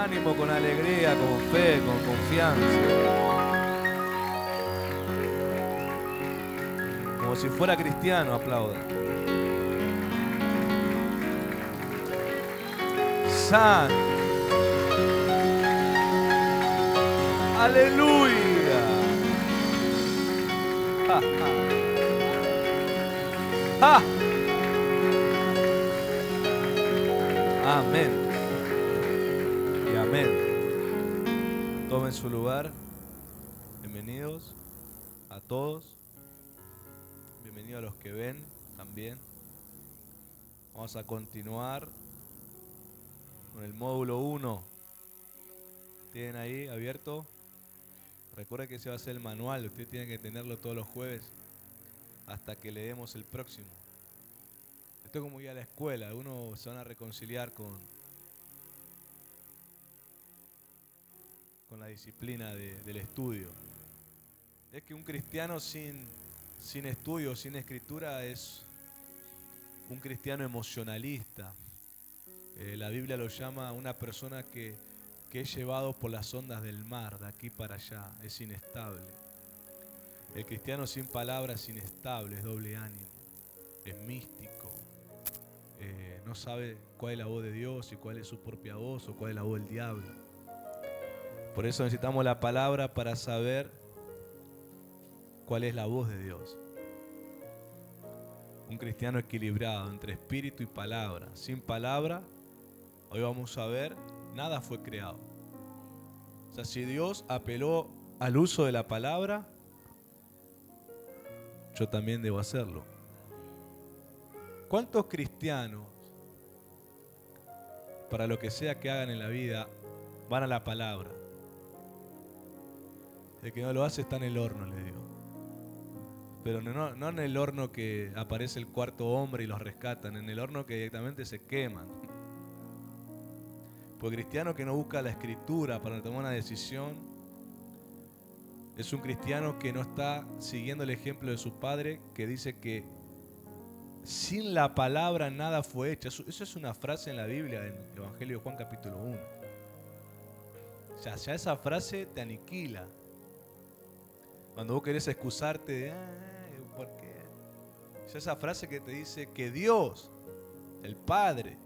ánimo, con alegría, con fe, con confianza. Como si fuera cristiano, aplauda. Santo. Aleluya. Ja, ja. Amén. Y amén. Tomen su lugar. Bienvenidos a todos. Bienvenidos a los que ven también. Vamos a continuar con el módulo 1. ¿Tienen ahí abierto? Recuerda que ese va a ser el manual. Ustedes tienen que tenerlo todos los jueves hasta que le demos el próximo. Esto es como ir a la escuela. Algunos se van a reconciliar con la disciplina del estudio. Es que un cristiano sin estudio, sin escritura, es un cristiano emocionalista. La Biblia lo llama una persona que es llevado por las ondas del mar, de aquí para allá, es inestable. El cristiano sin palabras es inestable, es doble ánimo, es místico, no sabe cuál es la voz de Dios y cuál es su propia voz o cuál es la voz del diablo. Por eso necesitamos la palabra para saber cuál es la voz de Dios. Un cristiano equilibrado entre espíritu y palabra. Sin palabra, hoy vamos a ver, nada fue creado. O sea, si Dios apeló al uso de la palabra, yo también debo hacerlo. ¿Cuántos cristianos, para lo que sea que hagan en la vida, van a la palabra? El que no lo hace está en el horno, le digo. Pero no en el horno que aparece el cuarto hombre y los rescatan, en el horno que directamente se queman. Porque el cristiano que no busca la escritura para tomar una decisión es un cristiano que no está siguiendo el ejemplo de su padre, que dice que sin la palabra nada fue hecho. Eso es una frase en la Biblia, en el Evangelio de Juan capítulo 1. O sea, ya esa frase te aniquila. Cuando vos querés excusarte de, ¿por qué? Ya esa frase que te dice que Dios, el Padre,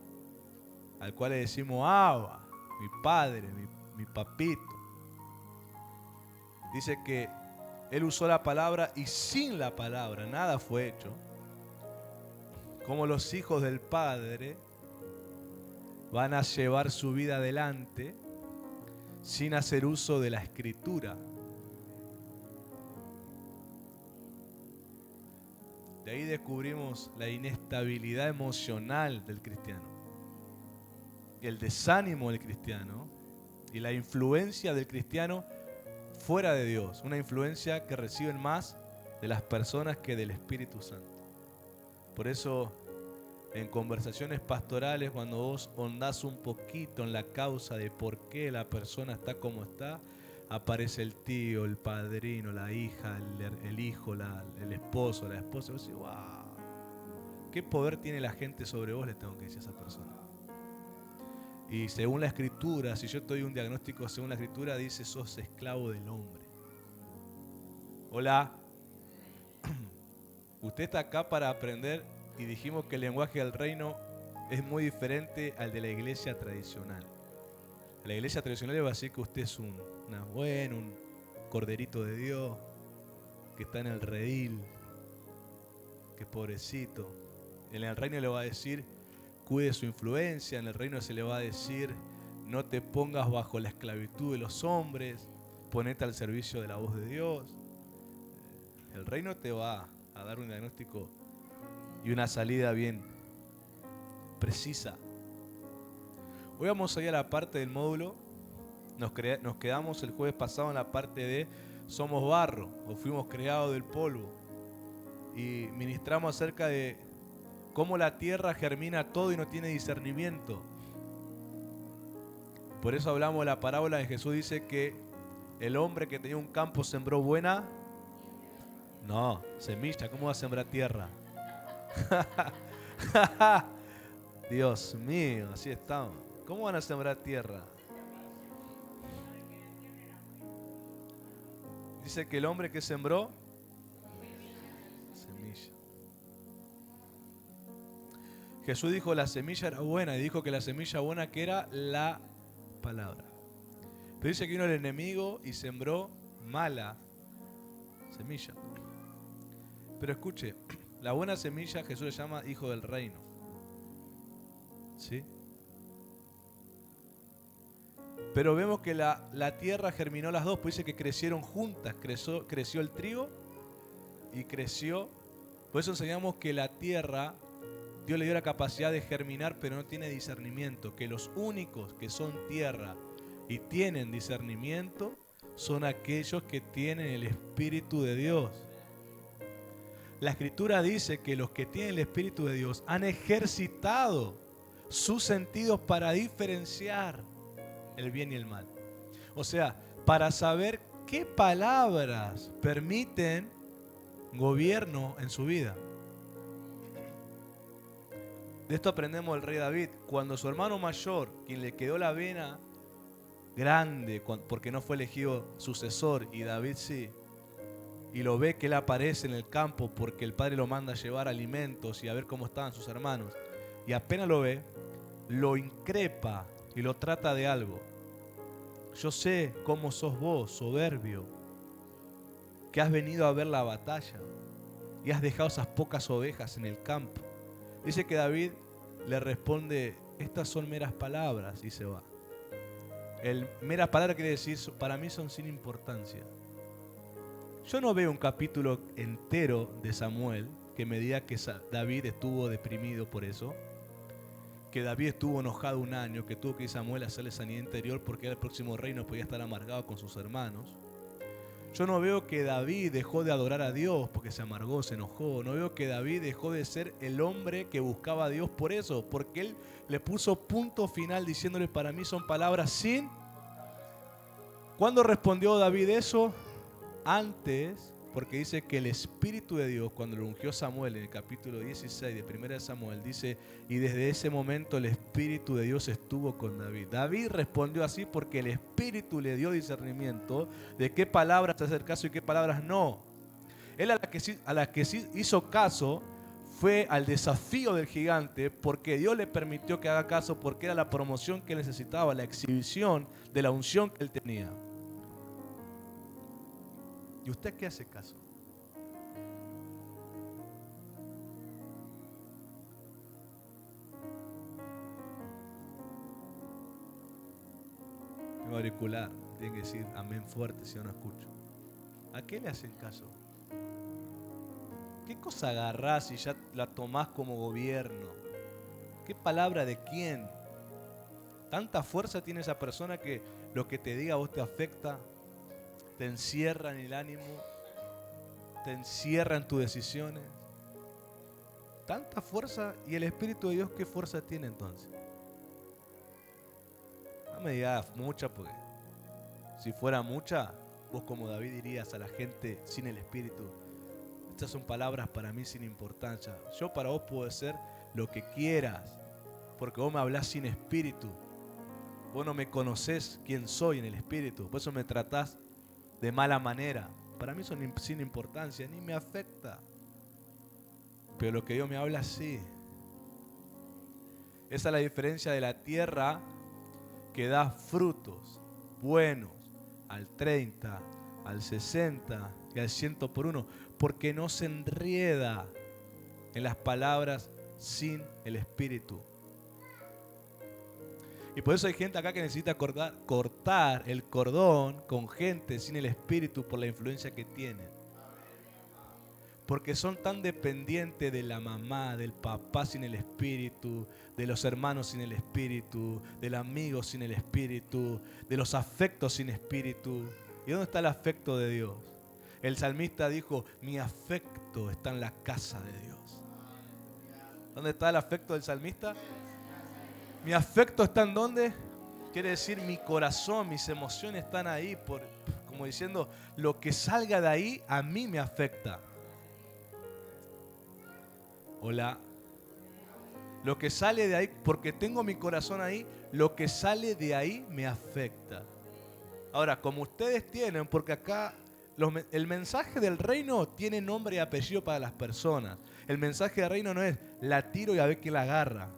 al cual le decimos Abba, mi Padre, mi papito, dice que Él usó la palabra y sin la palabra nada fue hecho. Como los hijos del Padre van a llevar su vida adelante sin hacer uso de la Escritura. De ahí descubrimos la inestabilidad emocional del cristiano, el desánimo del cristiano y la influencia del cristiano fuera de Dios, una influencia que reciben más de las personas que del Espíritu Santo. Por eso, en conversaciones pastorales, cuando vos hondás un poquito en la causa de por qué la persona está como está, aparece el tío, el padrino, la hija, el hijo, el esposo, la esposa. Y vos decís, wow, ¿qué poder tiene la gente sobre vos? Le tengo que decir a esa persona. Y según la Escritura, si yo te doy un diagnóstico según la Escritura, dice, sos esclavo del hombre. Hola. Usted está acá para aprender y dijimos que el lenguaje del reino es muy diferente al de la iglesia tradicional. La iglesia tradicional le va a decir que usted es un corderito de Dios, que está en el redil, que pobrecito. En el reino le va a decir, cuide su influencia. En el reino se le va a decir, no te pongas bajo la esclavitud de los hombres, ponete al servicio de la voz de Dios. El reino te va a dar un diagnóstico y una salida bien precisa. Hoy vamos a ir a la parte del módulo. Nos quedamos el jueves pasado en la parte de somos barro o fuimos creados del polvo. Y ministramos acerca de cómo la tierra germina todo y no tiene discernimiento. Por eso hablamos de la parábola de Jesús. Dice que el hombre que tenía un campo sembró buena. No, semilla. ¿Cómo va a sembrar tierra? Dios mío, así estamos. ¿Cómo van a sembrar tierra? Dice que el hombre que sembró semilla. Jesús dijo la semilla era buena y dijo que la semilla buena que era la palabra. Pero dice que vino el enemigo y sembró mala semilla. Pero escuche, la buena semilla Jesús le llama hijo del reino. ¿Sí? Pero vemos que la tierra germinó las dos, pues dice que crecieron juntas, creció el trigo y creció. Por eso enseñamos que la tierra, Dios le dio la capacidad de germinar, pero no tiene discernimiento. Que los únicos que son tierra y tienen discernimiento son aquellos que tienen el Espíritu de Dios. La Escritura dice que los que tienen el Espíritu de Dios han ejercitado sus sentidos para diferenciar el bien y el mal. O sea, para saber qué palabras permiten gobierno en su vida. De esto aprendemos el rey David. Cuando su hermano mayor, quien le quedó la vena grande porque no fue elegido sucesor y David sí, y lo ve que él aparece en el campo porque el padre lo manda a llevar alimentos y a ver cómo estaban sus hermanos, y apenas lo ve, lo increpa y lo trata de algo. Yo sé cómo sos vos, soberbio, que has venido a ver la batalla y has dejado esas pocas ovejas en el campo. Dice que David le responde, estas son meras palabras, y se va. El meras palabras quiere decir, para mí son sin importancia. Yo no veo un capítulo entero de Samuel que me diga que David estuvo deprimido por eso, que David estuvo enojado un año, que tuvo que ir Samuel a hacerle sanidad interior porque era el próximo rey y no podía estar amargado con sus hermanos. Yo no veo que David dejó de adorar a Dios porque se amargó, se enojó. No veo que David dejó de ser el hombre que buscaba a Dios por eso, porque él le puso punto final diciéndole, para mí son palabras sin. ¿Cuándo respondió David eso? Antes, porque dice que el Espíritu de Dios, cuando lo ungió Samuel en el capítulo 16 de 1 Samuel, dice, y desde ese momento el Espíritu de Dios estuvo con David. David respondió así porque el Espíritu le dio discernimiento de qué palabras hacer caso y qué palabras no. Él a la que sí hizo caso fue al desafío del gigante, porque Dios le permitió que haga caso, porque era la promoción que necesitaba, la exhibición de la unción que él tenía. ¿Y usted qué hace caso? Tengo auricular, tiene que decir amén fuerte si no escucho. ¿A qué le hacen caso? ¿Qué cosa agarrás y ya la tomás como gobierno? ¿Qué palabra de quién? Tanta fuerza tiene esa persona que lo que te diga a vos te afecta, te encierra en el ánimo, te encierra en tus decisiones. Tanta fuerza, y el Espíritu de Dios, ¿qué fuerza tiene entonces? No me digas mucha, porque si fuera mucha, vos como David dirías a la gente sin el Espíritu, estas son palabras para mí sin importancia. Yo para vos puedo ser lo que quieras, porque vos me hablás sin Espíritu. Vos no me conocés quién soy en el Espíritu, por eso me tratás de mala manera. Para mí son sin importancia, ni me afecta. Pero lo que Dios me habla, sí. Esa es la diferencia de la tierra que da frutos buenos al 30, al 60 y al 100 por uno, porque no se enreda en las palabras sin el Espíritu. Y por eso hay gente acá que necesita cortar el cordón con gente sin el Espíritu por la influencia que tienen. Porque son tan dependientes de la mamá, del papá sin el Espíritu, de los hermanos sin el Espíritu, del amigo sin el Espíritu, de los afectos sin Espíritu. ¿Y dónde está el afecto de Dios? El salmista dijo, mi afecto está en la casa de Dios. ¿Dónde está el afecto del salmista? Mi afecto está en ¿dónde? Quiere decir mi corazón, mis emociones están ahí, como diciendo, lo que salga de ahí a mí me afecta. Hola. Lo que sale de ahí, porque tengo mi corazón ahí, lo que sale de ahí me afecta. Ahora, como ustedes tienen, porque acá El mensaje del reino tiene nombre y apellido para las personas. El mensaje del reino no es la tiro y a ver quién la agarra.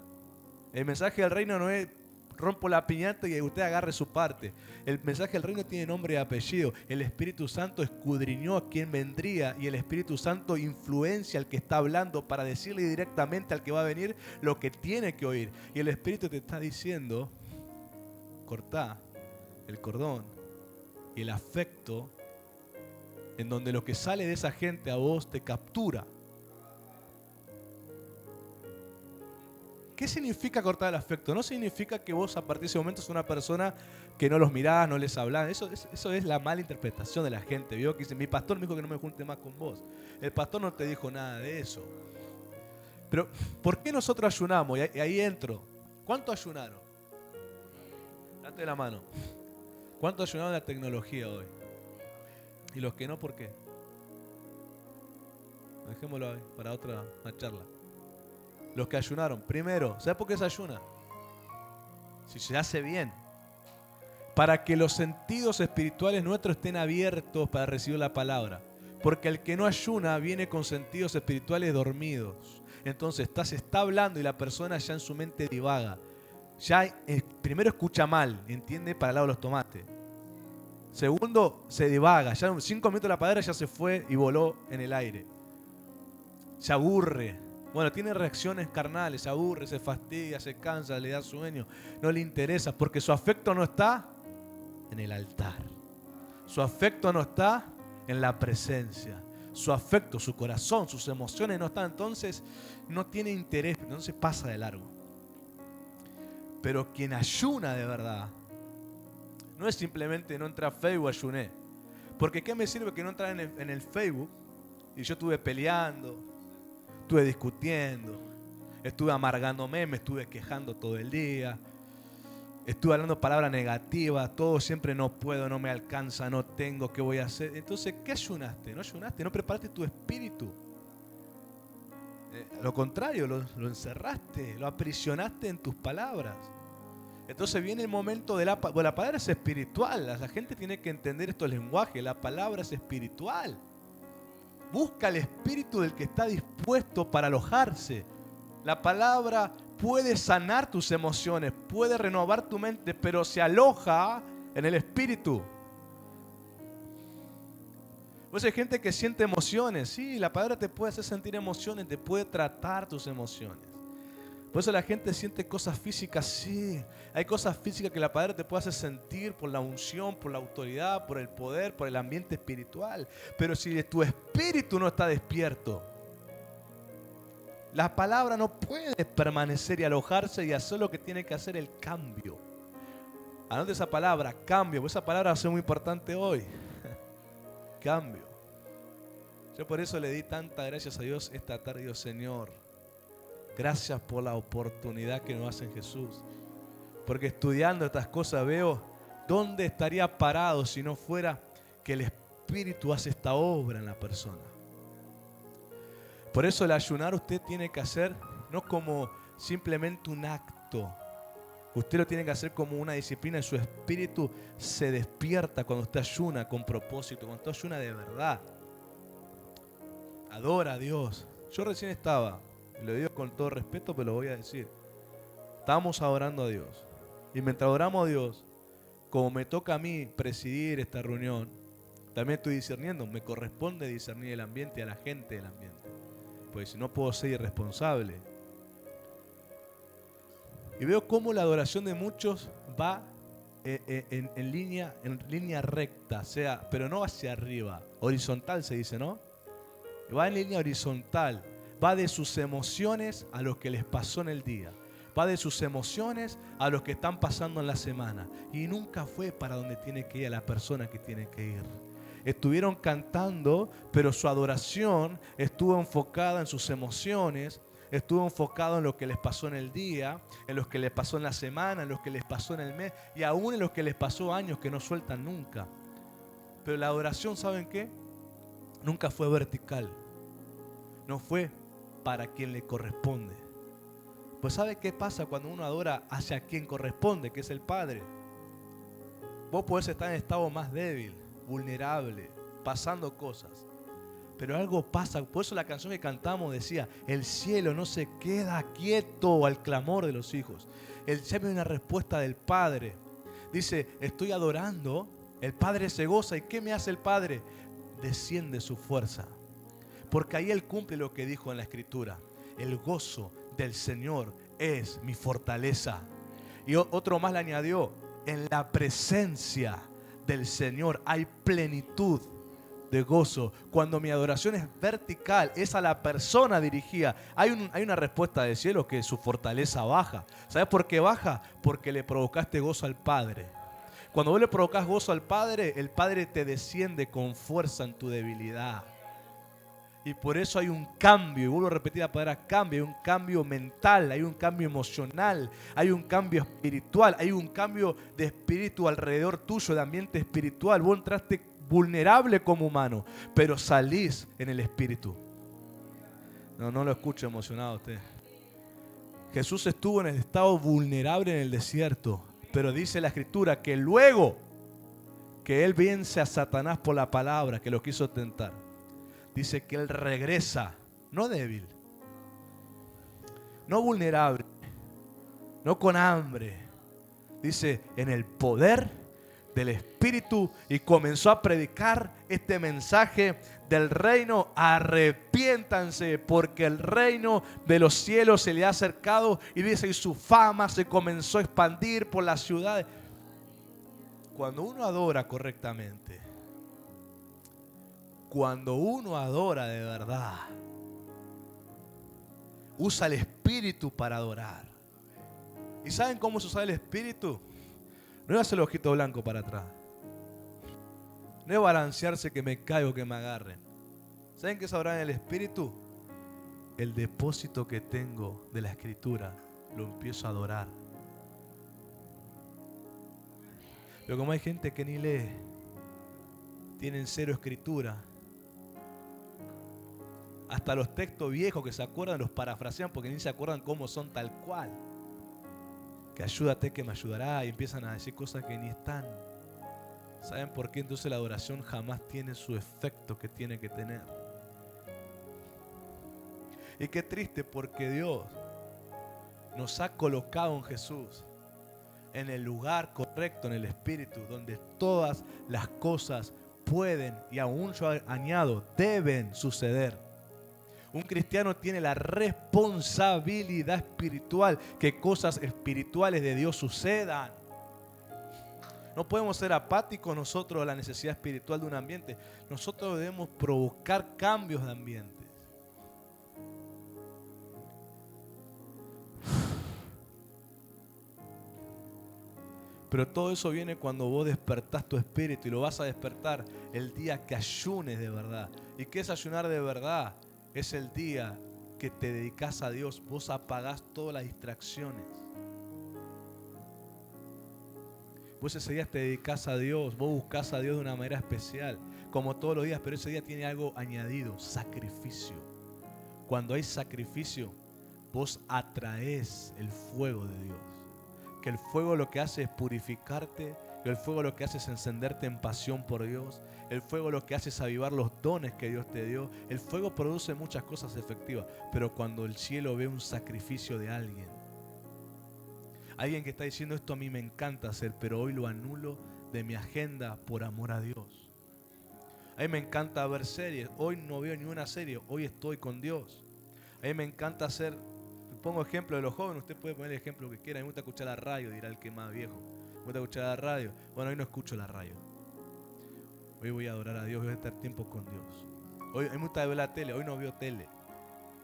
El mensaje del reino no es rompo la piñata y usted agarre su parte. El mensaje del reino tiene nombre y apellido. El Espíritu Santo escudriñó a quien vendría y el Espíritu Santo influencia al que está hablando para decirle directamente al que va a venir lo que tiene que oír. Y el Espíritu te está diciendo, cortá el cordón y el afecto en donde lo que sale de esa gente a vos te captura. ¿Qué significa cortar el afecto? No significa que vos a partir de ese momento sos una persona que no los mirás, no les hablás. Eso es la mala interpretación de la gente. ¿Vio? Que dice, mi pastor me dijo que no me junte más con vos. El pastor no te dijo nada de eso. Pero, ¿por qué nosotros ayunamos? Y ahí entro. ¿Cuánto ayunaron? Date la mano. ¿Cuánto ayunaron la tecnología hoy? ¿Y los que no, por qué? Dejémoslo ahí para otra charla. Los que ayunaron, primero, ¿sabes por qué se ayuna? Si se hace bien. Para que los sentidos espirituales nuestros estén abiertos para recibir la palabra. Porque el que no ayuna viene con sentidos espirituales dormidos. Entonces se está hablando y la persona ya en su mente divaga. Ya primero escucha mal, ¿entiende? Para el lado de los tomates. Segundo, se divaga. Ya en 5 minutos la palabra ya se fue y voló en el aire. Se aburre. Bueno, tiene reacciones carnales, se aburre, se fastidia, se cansa, le da sueño, no le interesa, porque su afecto no está en el altar. Su afecto no está en la presencia. Su afecto, su corazón, sus emociones no están, entonces no tiene interés, entonces pasa de largo. Pero quien ayuna de verdad, no es simplemente no entrar a Facebook, ayuné. Porque ¿qué me sirve que no entrar en el Facebook y yo estuve peleando? Estuve discutiendo, estuve amargándome, me estuve quejando todo el día, estuve hablando palabras negativas, todo siempre no puedo, no me alcanza, no tengo, ¿qué voy a hacer? Entonces, ¿qué ayunaste? No ayunaste, no preparaste tu espíritu. Lo contrario, lo encerraste, lo aprisionaste en tus palabras. Entonces viene el momento de la palabra es espiritual, la gente tiene que entender estos lenguajes, la palabra es espiritual. Busca el espíritu del que está dispuesto para alojarse. La palabra puede sanar tus emociones, puede renovar tu mente, pero se aloja en el espíritu. Pues hay gente que siente emociones. Sí, la palabra te puede hacer sentir emociones, te puede tratar tus emociones. Por eso la gente siente cosas físicas, sí. Hay cosas físicas que la palabra te puede hacer sentir por la unción, por la autoridad, por el poder, por el ambiente espiritual. Pero si tu espíritu no está despierto, la palabra no puede permanecer y alojarse y hacer lo que tiene que hacer, el cambio. Anote esa palabra, cambio, porque esa palabra va a ser muy importante hoy. Cambio. Yo por eso le di tantas gracias a Dios esta tarde, Dios Señor. Gracias por la oportunidad que nos hace en Jesús. Porque estudiando estas cosas veo dónde estaría parado si no fuera que el Espíritu hace esta obra en la persona. Por eso el ayunar usted tiene que hacer no como simplemente un acto. Usted lo tiene que hacer como una disciplina y su espíritu se despierta cuando usted ayuna con propósito, cuando usted ayuna de verdad. Adora a Dios. Yo recién estaba, y lo digo con todo respeto, pero lo voy a decir. Estábamos adorando a Dios. Y mientras adoramos a Dios, como me toca a mí presidir esta reunión, también estoy discerniendo. Me corresponde discernir el ambiente y a la gente del ambiente. Pues si no puedo ser irresponsable. Y veo cómo la adoración de muchos va en línea recta, pero no hacia arriba. Horizontal se dice, ¿no? Va en línea horizontal. Va de sus emociones a lo que les pasó en el día. Va de sus emociones a lo que están pasando en la semana. Y nunca fue para donde tiene que ir a la persona que tiene que ir. Estuvieron cantando, pero su adoración estuvo enfocada en sus emociones, estuvo enfocado en lo que les pasó en el día, en lo que les pasó en la semana, en lo que les pasó en el mes y aún en lo que les pasó años que no sueltan nunca. Pero la adoración, ¿saben qué? Nunca fue vertical. No fue para quien le corresponde. Pues ¿sabe qué pasa cuando uno adora hacia quien corresponde, que es el Padre? Vos podés estar en estado más débil, vulnerable, pasando cosas. Pero algo pasa, por eso la canción que cantamos decía, el cielo no se queda quieto al clamor de los hijos. El cielo es una respuesta del Padre. Dice, estoy adorando, el Padre se goza. ¿Y qué me hace el Padre? Desciende su fuerza. Porque ahí Él cumple lo que dijo en la Escritura. El gozo del Señor es mi fortaleza. Y otro más le añadió, en la presencia del Señor hay plenitud de gozo. Cuando mi adoración es vertical, es a la persona dirigida, hay una respuesta del cielo que su fortaleza baja. ¿Sabes por qué baja? Porque le provocaste gozo al Padre. Cuando vos le provocas gozo al Padre, el Padre te desciende con fuerza en tu debilidad. Y por eso hay un cambio, y vuelvo a repetir la palabra cambio, hay un cambio mental, hay un cambio emocional, hay un cambio espiritual, hay un cambio de espíritu alrededor tuyo, de ambiente espiritual. Vos entraste vulnerable como humano, pero salís en el espíritu. No lo escucho emocionado a usted. Jesús estuvo en el estado vulnerable en el desierto, pero dice la Escritura que luego que Él vence a Satanás por la palabra que lo quiso tentar, dice que Él regresa, no débil, no vulnerable, no con hambre, dice en el poder del Espíritu, y comenzó a predicar este mensaje del reino. Arrepiéntanse porque el reino de los cielos se le ha acercado, y dice, y su fama se comenzó a expandir por las ciudades. Cuando uno adora correctamente, cuando uno adora de verdad, usa el Espíritu para adorar. ¿Y saben cómo se usa el Espíritu? No es hacer el ojito blanco para atrás. No es balancearse que me caigo, que me agarren. ¿Saben qué es adorar en el Espíritu? El depósito que tengo de la Escritura lo empiezo a adorar. Pero como hay gente que ni lee, tienen cero escritura, hasta los textos viejos que se acuerdan los parafrasean porque ni se acuerdan cómo son tal cual. Que ayúdate que me ayudará, y empiezan a decir cosas que ni están. ¿Saben por qué? Entonces la adoración jamás tiene su efecto que tiene que tener. Y qué triste, porque Dios nos ha colocado en Jesús, en el lugar correcto, en el Espíritu, donde todas las cosas pueden, y aún yo añado, deben suceder. Un cristiano tiene la responsabilidad espiritual que cosas espirituales de Dios sucedan. No podemos ser apáticos nosotros a la necesidad espiritual de un ambiente. Nosotros debemos provocar cambios de ambientes. Pero todo eso viene cuando vos despertás tu espíritu, y lo vas a despertar el día que ayunes de verdad. ¿Y qué es ayunar de verdad? Es el día que te dedicas a Dios. Vos apagás todas las distracciones. Vos ese día te dedicas a Dios. Vos buscás a Dios de una manera especial, como todos los días, pero ese día tiene algo añadido: sacrificio. Cuando hay sacrificio, vos atraés el fuego de Dios. Que el fuego lo que hace es purificarte. Que el fuego lo que hace es encenderte en pasión por Dios. El fuego lo que hace es avivar los dones que Dios te dio. El fuego produce muchas cosas efectivas, pero cuando el cielo ve un sacrificio de alguien que está diciendo, esto a mí me encanta hacer, pero hoy lo anulo de mi agenda por amor a Dios. A mí me encanta ver series, hoy no veo ni una serie, hoy estoy con Dios. A mí me encanta hacer, pongo ejemplo de los jóvenes, usted puede poner el ejemplo que quiera. A mí me gusta escuchar la radio, dirá el que es más viejo. Me gusta escuchar la radio. Bueno, hoy no escucho la radio. Hoy voy a adorar a Dios, voy a estar tiempo con Dios. Hoy me gusta ver la tele, hoy no veo tele.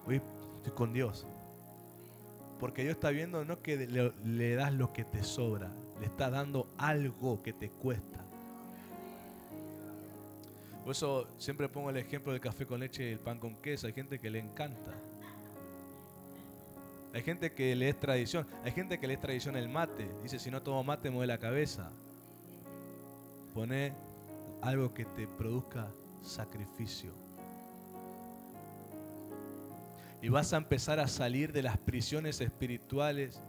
Hoy estoy con Dios. Porque Dios está viendo no que le das lo que te sobra, le estás dando algo que te cuesta. Por eso siempre pongo el ejemplo del café con leche y el pan con queso. Hay gente que le encanta. Hay gente que le es tradición. Hay gente que le es tradición el mate. Dice, si no tomo mate, me mueve la cabeza. Poné algo que te produzca sacrificio. Y vas a empezar a salir de las prisiones espirituales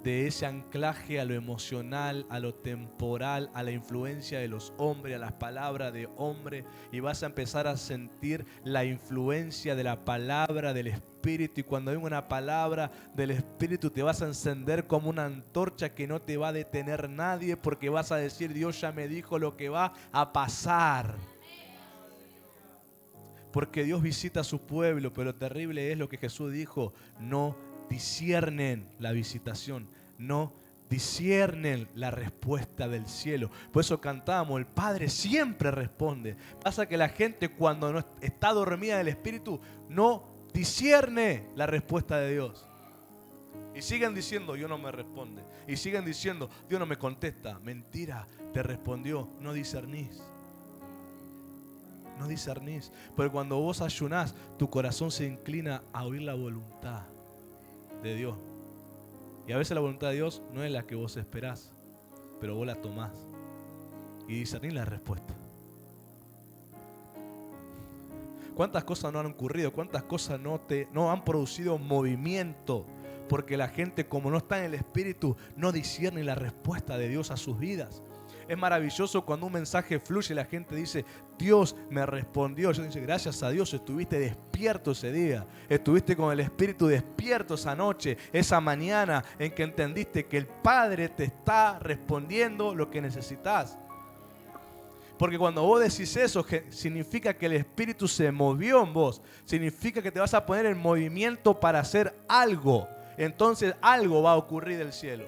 de ese anclaje a lo emocional, a lo temporal, a la influencia de los hombres, a las palabras de hombre, y vas a empezar a sentir la influencia de la palabra del Espíritu. Y cuando venga una palabra del Espíritu, te vas a encender como una antorcha que no te va a detener nadie, porque vas a decir: Dios ya me dijo lo que va a pasar. Porque Dios visita a su pueblo, pero lo terrible es lo que Jesús dijo: no disciernen la visitación, no disciernen la respuesta del cielo. Por eso cantamos: el Padre siempre responde. Pasa que la gente, cuando no está dormida en el Espíritu, no discierne la respuesta de Dios. Y siguen diciendo: Dios no me responde. Y siguen diciendo: Dios no me contesta. Mentira, te respondió, no discernís. No discernís. Pero cuando vos ayunás, tu corazón se inclina a oír la voluntad de Dios. Y a veces la voluntad de Dios no es la que vos esperás, pero vos la tomás y discernís la respuesta. ¿Cuántas cosas no han ocurrido? ¿Cuántas cosas no han producido movimiento? Porque la gente, como no está en el Espíritu, no discierne la respuesta de Dios a sus vidas. Es maravilloso cuando un mensaje fluye y la gente dice: Dios me respondió. Yo digo: gracias a Dios, estuviste despierto ese día. Estuviste con el Espíritu despierto esa noche, esa mañana en que entendiste que el Padre te está respondiendo lo que necesitas. Porque cuando vos decís eso, significa que el Espíritu se movió en vos. Significa que te vas a poner en movimiento para hacer algo. Entonces algo va a ocurrir del cielo.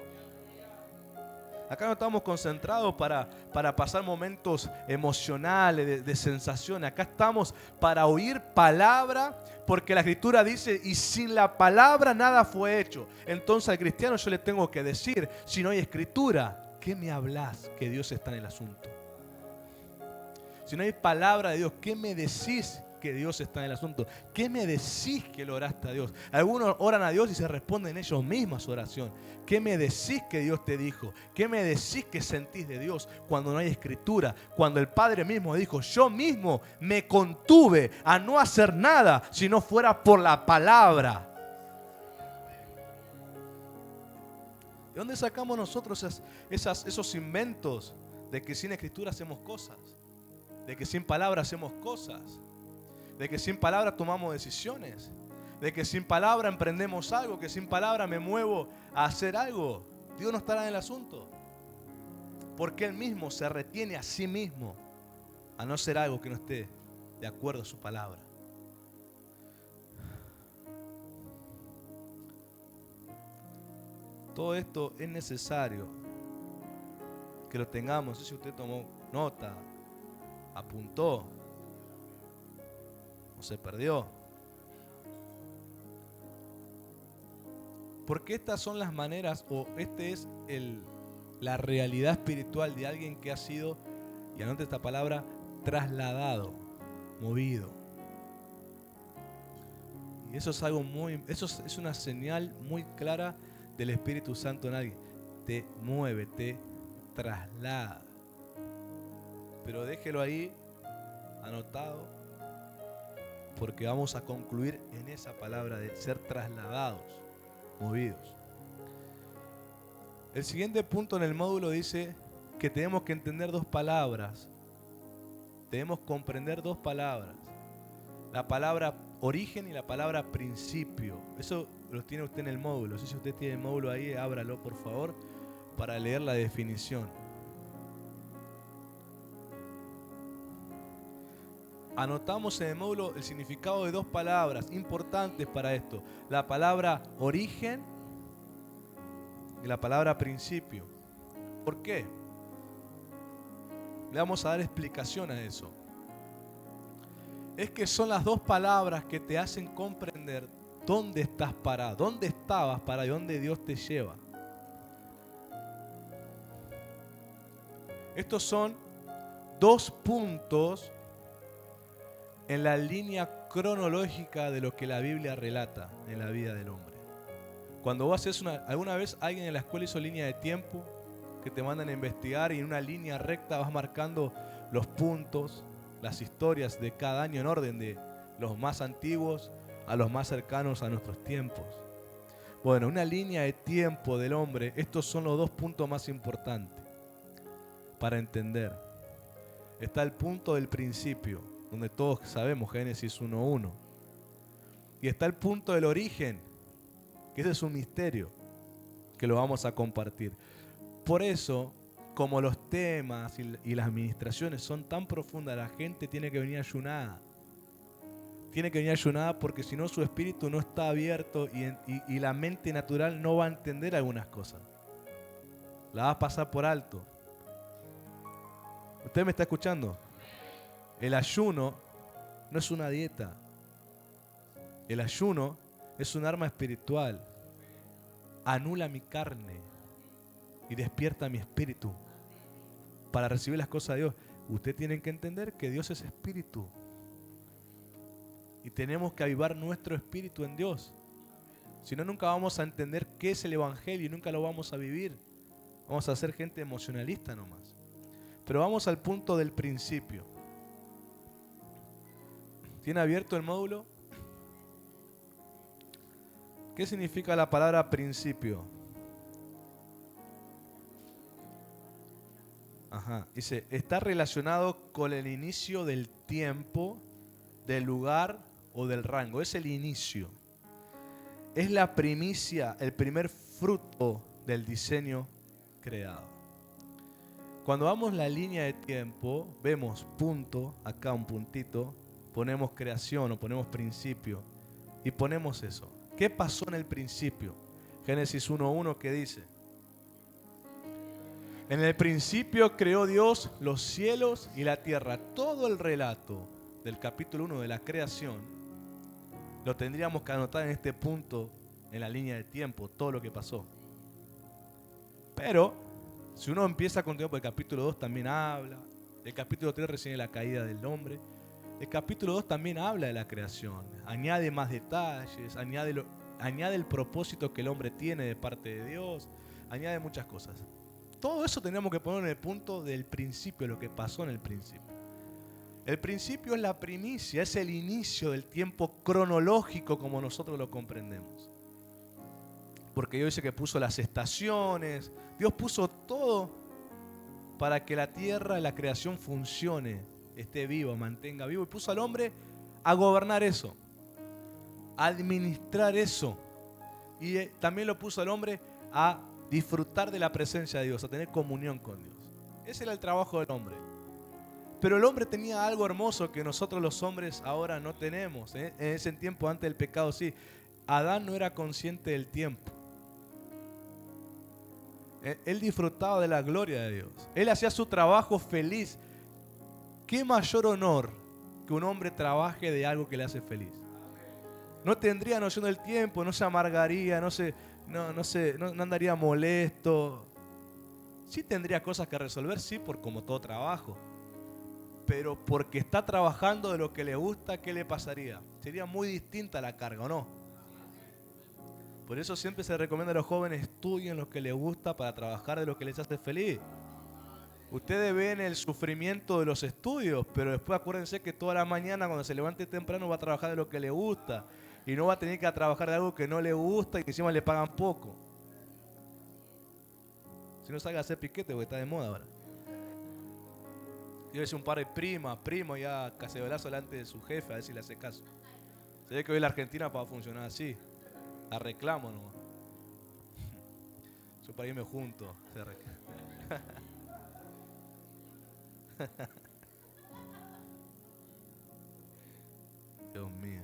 Acá no estamos concentrados para pasar momentos emocionales, de sensaciones. Acá estamos para oír palabra, porque la Escritura dice: y sin la palabra nada fue hecho. Entonces al cristiano yo le tengo que decir: si no hay Escritura, ¿qué me hablas que Dios está en el asunto? Si no hay palabra de Dios, ¿qué me decís que Dios está en el asunto? ¿Qué me decís que lo oraste a Dios? Algunos oran a Dios y se responden ellos mismos a su oración. ¿Qué me decís que Dios te dijo? ¿Qué me decís que sentís de Dios cuando no hay Escritura? Cuando el Padre mismo dijo: yo mismo me contuve a no hacer nada si no fuera por la palabra. ¿De dónde sacamos nosotros esos inventos de que sin Escritura hacemos cosas? De que sin palabra hacemos cosas. De que sin palabra tomamos decisiones. De que sin palabra emprendemos algo. Que sin palabra me muevo a hacer algo. Dios no estará en el asunto. Porque Él mismo se retiene a sí mismo a no ser algo que no esté de acuerdo a su palabra. Todo esto es necesario que lo tengamos. No sé si usted tomó nota, apuntó o se perdió. Porque estas son las maneras, o este es la realidad espiritual de alguien que ha sido, y anote esta palabra, trasladado, movido. Y eso es algo eso es una señal muy clara del Espíritu Santo en alguien. Te mueve, te traslada. Pero déjelo ahí anotado, porque vamos a concluir en esa palabra de ser trasladados, movidos. El siguiente punto en el módulo dice que tenemos que entender dos palabras. Debemos comprender dos palabras. La palabra origen y la palabra principio. Eso lo tiene usted en el módulo. Si usted tiene el módulo ahí, ábralo por favor para leer la definición. Anotamos en el módulo el significado de dos palabras importantes para esto. La palabra origen y la palabra principio. ¿Por qué? Le vamos a dar explicación a eso. Es que son las dos palabras que te hacen comprender dónde estás parado, dónde estabas para dónde Dios te lleva. Estos son dos puntos en la línea cronológica de lo que la Biblia relata en la vida del hombre. Cuando vos haces alguna vez alguien en la escuela hizo línea de tiempo, que te mandan a investigar y en una línea recta vas marcando los puntos, las historias de cada año en orden de los más antiguos a los más cercanos a nuestros tiempos. Bueno, una línea de tiempo del hombre, estos son los dos puntos más importantes para entender. Está el punto del principio, donde todos sabemos Génesis 1:1. Y está el punto del origen, que ese es un misterio, que lo vamos a compartir. Por eso, como los temas y las administraciones son tan profundas, la gente tiene que venir ayunada. Tiene que venir ayunada porque si no su espíritu no está abierto y la mente natural no va a entender algunas cosas. La va a pasar por alto. ¿Usted me está escuchando? El ayuno no es una dieta. El ayuno es un arma espiritual. Anula mi carne y despierta mi espíritu para recibir las cosas de Dios. Usted tiene que entender que Dios es espíritu. Y tenemos que avivar nuestro espíritu en Dios. Si no, nunca vamos a entender qué es el Evangelio y nunca lo vamos a vivir. Vamos a ser gente emocionalista nomás. Pero vamos al punto del principio. ¿Tiene abierto el módulo? ¿Qué significa la palabra principio? Dice, está relacionado con el inicio del tiempo, del lugar o del rango. Es el inicio. Es la primicia, el primer fruto del diseño creado. Cuando vamos la línea de tiempo, vemos punto, acá un puntito, ponemos creación o ponemos principio y ponemos eso. ¿Qué pasó en el principio? Génesis 1:1 que dice: en el principio creó Dios los cielos y la tierra. Todo el relato del capítulo 1 de la creación lo tendríamos que anotar en este punto, en la línea de tiempo, todo lo que pasó. Pero, si uno empieza con tiempo, el capítulo 2 también habla, el capítulo 3 recién de la caída del hombre, el capítulo 2 también habla de la creación, añade más detalles, añade el propósito que el hombre tiene de parte de Dios, añade muchas cosas. Todo eso tenemos que poner en el punto del principio, lo que pasó en el principio. El principio es la primicia, es el inicio del tiempo cronológico como nosotros lo comprendemos. Porque Dios dice que puso las estaciones, Dios puso todo para que la tierra y la creación funcione, esté vivo, mantenga vivo. Y puso al hombre a gobernar eso, a administrar eso. Y también lo puso al hombre a disfrutar de la presencia de Dios, a tener comunión con Dios. Ese era el trabajo del hombre. Pero el hombre tenía algo hermoso que nosotros los hombres ahora no tenemos. En ese tiempo, antes del pecado, sí. Adán no era consciente del tiempo. Él disfrutaba de la gloria de Dios. Él hacía su trabajo feliz. ¿Qué mayor honor que un hombre trabaje de algo que le hace feliz? No tendría noción del tiempo, no se amargaría, no andaría molesto. Sí tendría cosas que resolver, sí, como todo trabajo. Pero porque está trabajando de lo que le gusta, ¿qué le pasaría? Sería muy distinta la carga, ¿o no? Por eso siempre se recomienda a los jóvenes estudien lo que les gusta para trabajar de lo que les hace feliz. Ustedes ven el sufrimiento de los estudios, pero después acuérdense que toda la mañana cuando se levante temprano va a trabajar de lo que le gusta y no va a tener que trabajar de algo que no le gusta y que encima le pagan poco. Si no, salga a hacer piquete porque está de moda ahora. Yo le hice un par de primo ya cacerolazo delante de su jefe a ver si le hace caso. Se ve que hoy la Argentina va a funcionar así. La reclamo nomás. Yo para irme junto. Dios mío.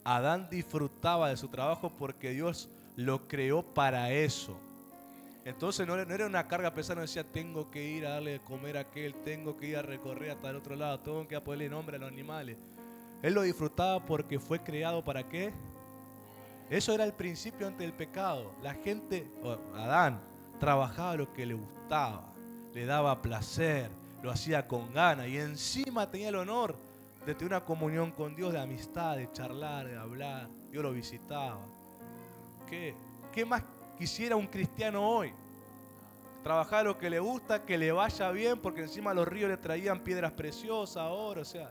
Adán disfrutaba de su trabajo porque Dios lo creó para eso. Entonces no era una carga pesada, no decía tengo que ir a darle de comer a aquel, tengo que ir a recorrer hasta el otro lado, tengo que ponerle nombre a los animales. Él lo disfrutaba porque fue creado ¿para qué? Eso era el principio antes del pecado. La gente, Adán, trabajaba lo que le gustaba, le daba placer, lo hacía con ganas y encima tenía el honor de tener una comunión con Dios, de amistad, de charlar, de hablar. Dios lo visitaba. ¿Qué más quisiera un cristiano hoy? Trabajar lo que le gusta, que le vaya bien, porque encima los ríos le traían piedras preciosas, oro, o sea,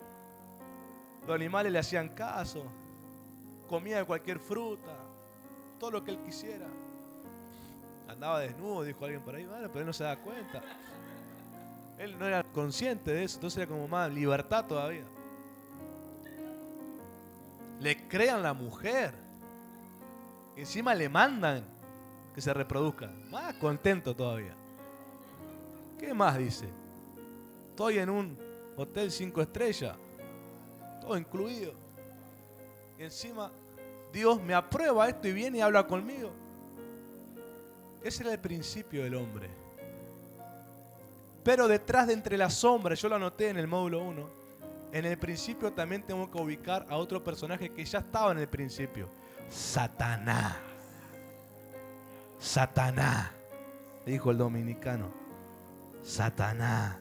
los animales le hacían caso. comía de cualquier fruta, todo lo que él quisiera. Andaba desnudo, dijo alguien por ahí, vale, pero él no se da cuenta. Él no era consciente de eso, entonces era como más libertad todavía. Le crean la mujer. Encima le mandan que se reproduzca. Más contento todavía. ¿Qué más dice? Estoy en un hotel 5 estrellas. Todo incluido. Y encima Dios me aprueba esto y viene y habla conmigo. Ese era el principio del hombre. Pero detrás de entre las sombras, yo lo anoté en el módulo 1, en el principio también tengo que ubicar a otro personaje que ya estaba en el principio. Satanás. Satanás, dijo el dominicano. Satanás.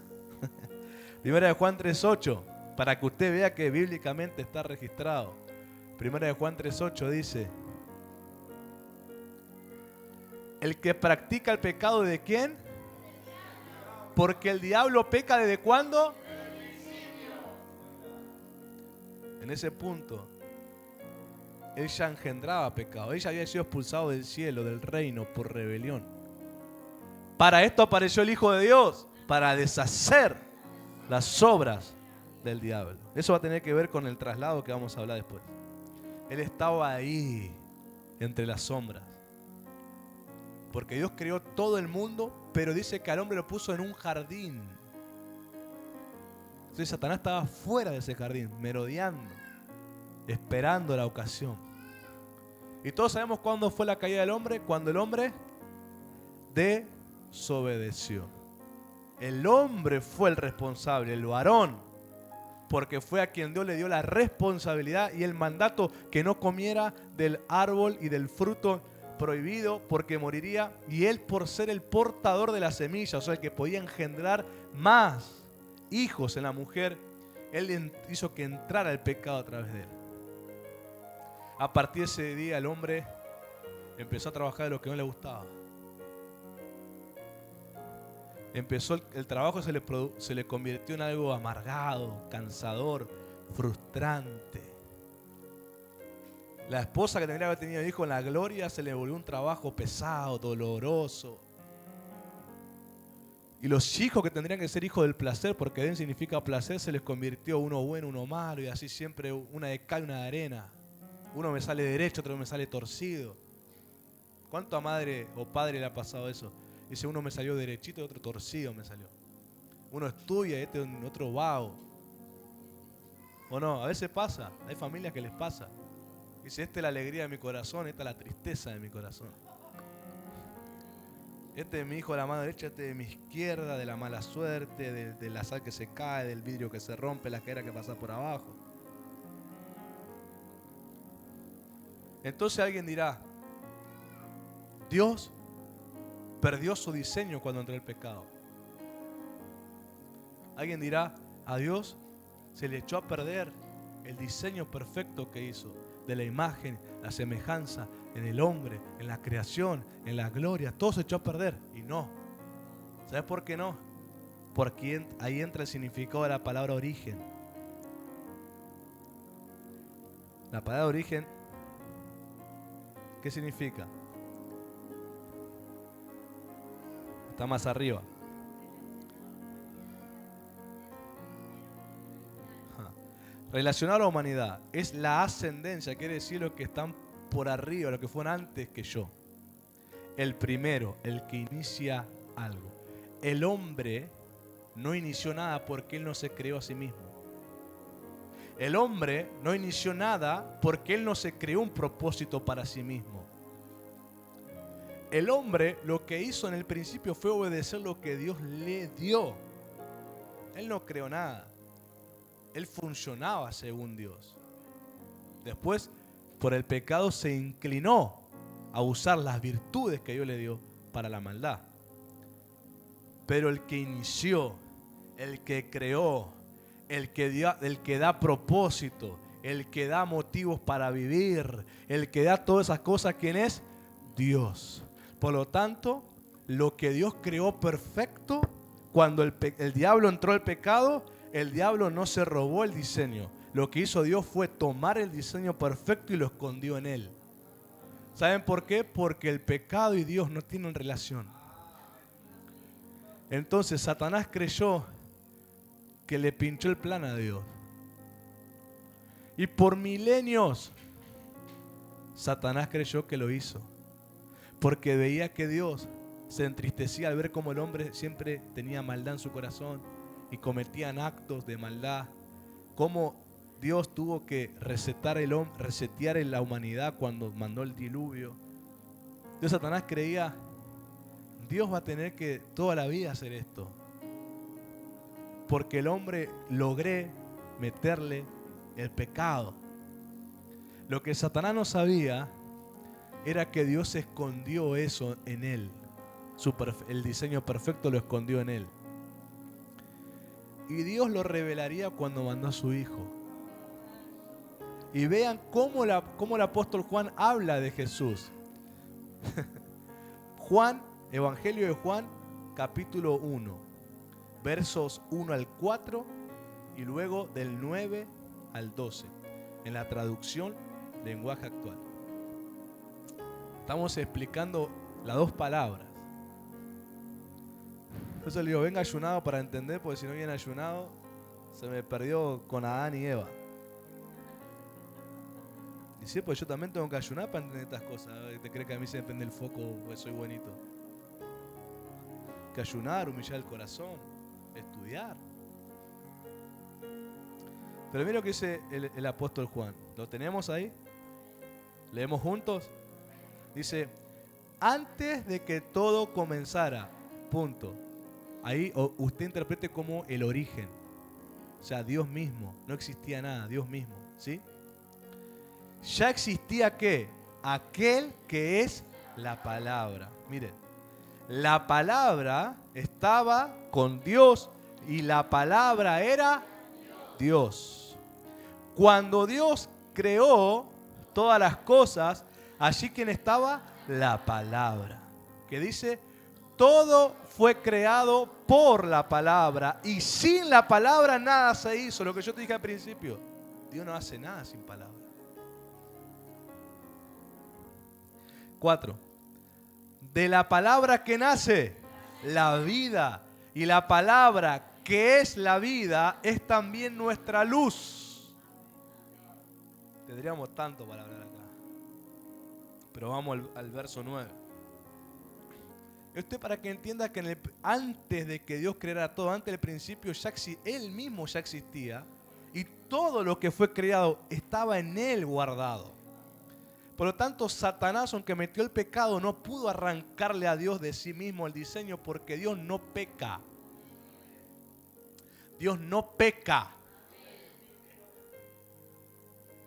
Primera de Juan 3:8, para que usted vea que bíblicamente está registrado. Primera de Juan 3:8 dice: el que practica el pecado, ¿de quién? Porque el diablo peca ¿desde cuándo? En ese punto, él ya engendraba pecado. Ella había sido expulsado del cielo, del reino, por rebelión. Para esto apareció el Hijo de Dios, para deshacer las obras del diablo. Eso va a tener que ver con el traslado que vamos a hablar después. Él estaba ahí, entre las sombras. Porque Dios creó todo el mundo, pero dice que al hombre lo puso en un jardín. Entonces Satanás estaba fuera de ese jardín, merodeando, esperando la ocasión. Y todos sabemos cuándo fue la caída del hombre, cuando el hombre desobedeció. El hombre fue el responsable, el varón, porque fue a quien Dios le dio la responsabilidad y el mandato que no comiera del árbol y del fruto prohibido, porque moriría. Y él, por ser el portador de la semilla, o sea, el que podía engendrar más hijos en la mujer, él hizo que entrara el pecado a través de él. A partir de ese día el hombre empezó a trabajar de lo que no le gustaba. Empezó el trabajo, se le convirtió en algo amargado, cansador, frustrante. La esposa que tendría que haber tenido hijo en la gloria se le volvió un trabajo pesado, doloroso. Y los hijos que tendrían que ser hijos del placer, porque Edén significa placer, se les convirtió uno bueno, uno malo, y así siempre una de cal y una de arena. Uno me sale derecho, otro me sale torcido. ¿Cuánto a madre o padre le ha pasado eso? Dice, uno me salió derechito y otro torcido me salió. Uno estudia y este otro vago. ¿O no? A veces pasa. Hay familias que les pasa. Dice, esta es la alegría de mi corazón, esta es la tristeza de mi corazón. Este es mi hijo de la mano derecha, este de mi izquierda, de la mala suerte, de la sal que se cae, del vidrio que se rompe, la escalera que pasa por abajo. Entonces alguien dirá, Dios perdió su diseño cuando entró el pecado. Alguien dirá, a Dios se le echó a perder el diseño perfecto que hizo, de la imagen, la semejanza en el hombre, en la creación, en la gloria. Todo se echó a perder. Y no. ¿Sabes por qué no? Porque ahí entra el significado de la palabra origen. La palabra origen, ¿qué significa? Está más arriba. Relacionado a la humanidad es la ascendencia, quiere decir los que están por arriba, los que fueron antes que yo. El primero, el que inicia algo. El hombre no inició nada porque él no se creó a sí mismo. El hombre no inició nada porque él no se creó un propósito para sí mismo. El hombre lo que hizo en el principio fue obedecer lo que Dios le dio. Él no creó nada. Él funcionaba según Dios. Después, por el pecado, se inclinó a usar las virtudes que Dios le dio para la maldad. Pero el que inició, el que creó, el que da propósito, el que da motivos para vivir, el que da todas esas cosas, ¿quién es? Dios. Por lo tanto, lo que Dios creó perfecto, cuando el diablo entró al pecado, el diablo no se robó el diseño. Lo que hizo Dios fue tomar el diseño perfecto y lo escondió en él. ¿Saben por qué? Porque el pecado y Dios no tienen relación. Entonces Satanás creyó que le pinchó el plan a Dios. Y por milenios Satanás creyó que lo hizo. Porque veía que Dios se entristecía al ver cómo el hombre siempre tenía maldad en su corazón y cometían actos de maldad. Cómo Dios tuvo que resetear la humanidad cuando mandó el diluvio. Entonces Satanás creía, Dios va a tener que toda la vida hacer esto. Porque el hombre logré meterle el pecado. Lo que Satanás no sabía era que Dios escondió eso en él. El diseño perfecto lo escondió en él. Y Dios lo revelaría cuando mandó a su Hijo. Y vean cómo el apóstol Juan habla de Jesús. Evangelio de Juan, capítulo 1, versos 1 al 4 y luego del 9 al 12, en la traducción lenguaje actual. Estamos explicando las dos palabras. Entonces le digo, venga ayunado para entender, porque si no viene ayunado, se me perdió con Adán y Eva. Y sí, pues yo también tengo que ayunar para entender estas cosas. ¿Te crees que a mí se me prende el foco porque soy bonito? Que ayunar, humillar el corazón, estudiar. Pero mira lo que dice el apóstol Juan. ¿Lo tenemos ahí? ¿Leemos juntos? Dice, antes de que todo comenzara, punto. Ahí usted interprete como el origen. O sea, Dios mismo. No existía nada, Dios mismo. ¿Sí? Ya existía ¿qué? Aquel que es la palabra. Miren, la palabra estaba con Dios y la palabra era Dios. Cuando Dios creó todas las cosas, allí quien estaba, la palabra. Que dice, todo fue creado por la palabra y sin la palabra nada se hizo. Lo que yo te dije al principio, Dios no hace nada sin palabra. 4. De la palabra que nace la vida, y la palabra que es la vida es también nuestra luz. Tendríamos tanto para hablar acá, pero vamos al verso 9. Esto es para que entienda que antes de que Dios creara todo, antes del principio, Él mismo ya existía y todo lo que fue creado estaba en Él guardado. Por lo tanto, Satanás, aunque metió el pecado, no pudo arrancarle a Dios de sí mismo el diseño, porque Dios no peca. Dios no peca.